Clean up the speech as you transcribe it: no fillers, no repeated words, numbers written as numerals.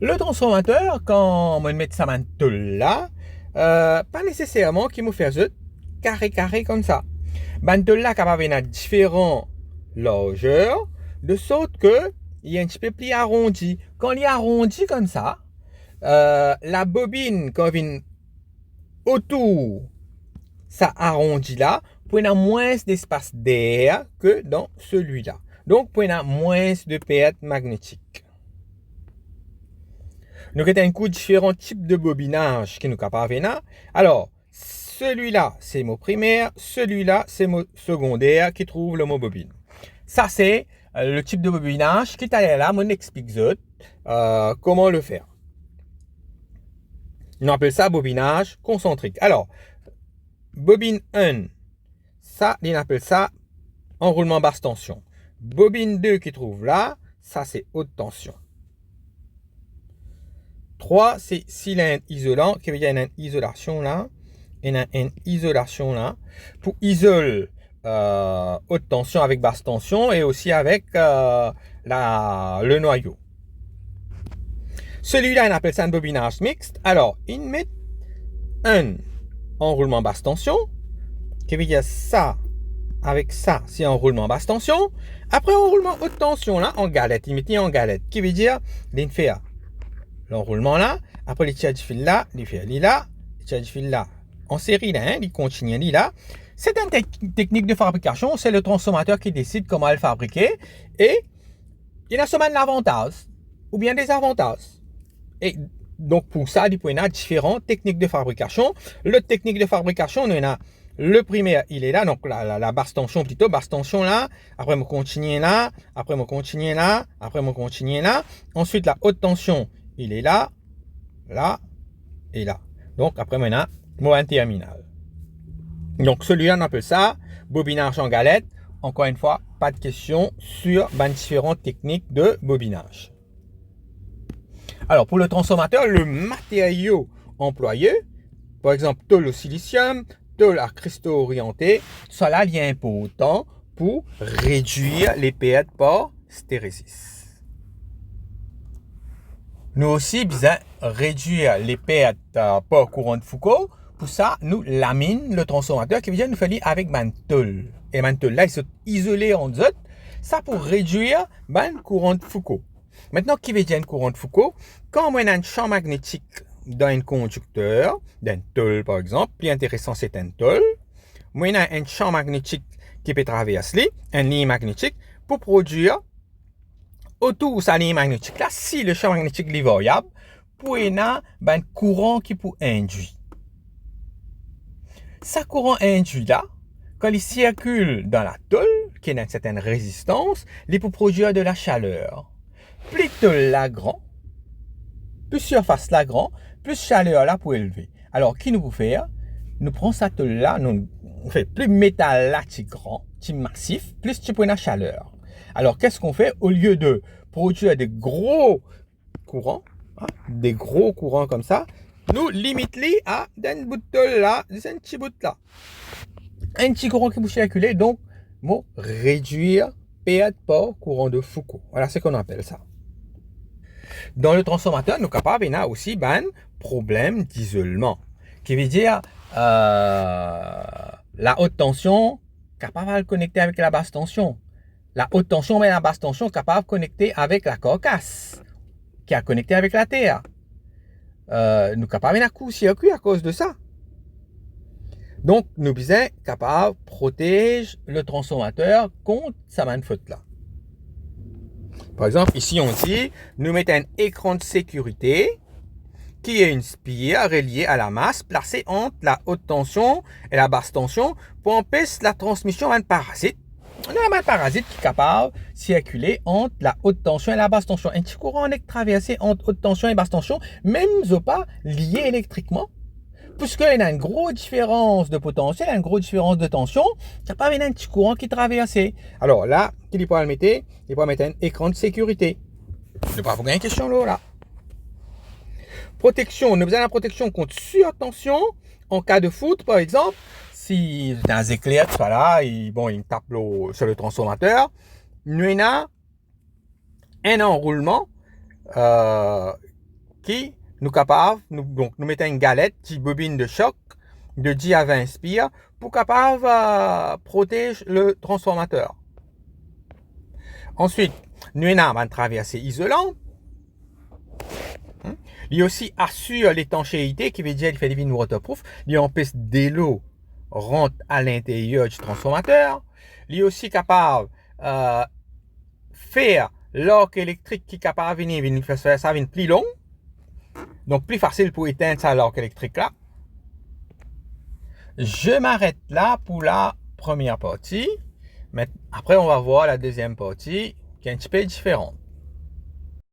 Le transformateur, quand on met sa manteau là, pas nécessairement qu'il me fasse carré comme ça. Manteau là capable de différentes largeurs, de sorte que il y a un petit peu plus arrondi. Quand il est arrondi comme ça, la bobine quand vient autour, ça arrondit là, pour avoir moins d'espace d'air que dans celui-là. Donc, pour avoir moins de perte magnétique. Nous avons un coup différents types de bobinage qui nous capables. Alors, celui-là, c'est mot primaire, celui-là, c'est mot secondaire qui trouve le mot bobine. Ça, c'est le type de bobinage qui est là, on explique comment le faire. On appelle ça bobinage concentrique. Alors, bobine 1, ça, on appelle ça enroulement basse tension. Bobine 2 qui trouve là, ça c'est haute tension. 3, c'est cylindre isolant, qui veut dire une isolation là. Il y a une isolation là. Pour isoler haute tension avec basse tension et aussi avec le noyau. Celui-là, on appelle ça un bobinage mixte. Alors, il met un enroulement basse tension, qui veut dire ça avec ça, c'est enroulement basse tension. Après, enroulement haute tension là, en galette, il met en galette, qui veut dire il fait l'enroulement là, après les tiers du fil là, il fait là, les tiers du fil là, en série là, il continue là. C'est une technique de fabrication, c'est le transformateur qui décide comment le fabriquer et il y a seulement l'avantage ou bien des avantages. Et donc pour ça, il y a différentes techniques de fabrication. Le technique de fabrication, on a le primaire, il est là, donc la basse tension plutôt, basse tension là, après on continue là, après on continue là, après on continue là. Ensuite la haute tension, il est là, là et là. Donc après on a mot interminal. Donc celui-là on appelle ça bobinage en galette. Encore une fois, pas de question sur différentes techniques de bobinage. Alors pour le transformateur, le matériau employé, par exemple tôle au silicium, tôle à cristaux orientés, cela est important pour réduire les pertes par stérésis. Nous aussi besoin réduire les pertes par courant de Foucault. Pour ça, nous lamine le transformateur qui vient nous faire avec tôle. Et tôle là, il sont isolés en autres. Ça pour réduire courant de Foucault. Maintenant, qui veut dire un courant de Foucault? Quand on a un champ magnétique dans un conducteur, d'un tôle par exemple, plus intéressant c'est un tôle, on a un champ magnétique qui peut traverser, une ligne magnétique, pour produire autour de sa ligne magnétique là, si le champ magnétique est variable, pour un courant qui peut induire. Ce courant induit là, quand il circule dans la tôle, qui a une certaine résistance, il peut produire de la chaleur. Plus tôle là grand, plus surface là grand, plus chaleur là pour élever. Alors, qui nous peut faire? Nous prenons cette tôle là, nous fait plus métal là qui grand, qui massif, plus tu prends la chaleur. Alors, qu'est-ce qu'on fait? Au lieu de produire des gros courants, des gros courants comme ça, nous limitons à un bout de tôle là, un petit bout là. Un petit courant qui peut circuler, donc, nous réduire perte par courant de Foucault. Voilà ce qu'on appelle ça. Dans le transformateur, nous sommes capables d'avoir aussi un problème d'isolement. Qui veut dire la haute tension capable de le connecter avec la basse tension. La haute tension et la basse tension capable de connecter avec la carcasse qui a connecté avec la terre. Nous sommes capables d'un court-circuit à cause de ça. Donc, nous sommes capables de protéger le transformateur contre sa faute là. Par exemple, ici on dit, nous mettons un écran de sécurité qui est une spire reliée à la masse placée entre la haute tension et la basse tension pour empêcher la transmission d'un parasite. On a un parasite qui est capable de circuler entre la haute tension et la basse tension. Un petit courant est traversé entre haute tension et basse tension, même pas lié électriquement. Puisqu'il y a une grosse différence de potentiel, une grosse différence de tension, il n'y a pas un petit courant qui traverse. Alors là, il peut mettre un écran de sécurité. Je ne vais pas vous une question là. Protection, nous avons la protection contre surtension en cas de foudre, par exemple. Si un éclair, voilà, il tape sur le transformateur, nous avons un enroulement qui nous capable, donc nous mettons une galette qui bobine de choc de 10 à 20 spires pour capable protéger le transformateur. Ensuite, nous avons un traversé isolant. Il aussi assure l'étanchéité, qui veut dire qu'il fait des waterproof. Il empêche de l'eau rentre à l'intérieur du transformateur. Il est aussi capable de faire l'arc électrique qui est capable de venir faire ça plus long. Donc plus facile pour éteindre ça l'arc électrique là. Je m'arrête là pour la première partie. Mais après, on va voir la deuxième partie qui est un petit peu différente.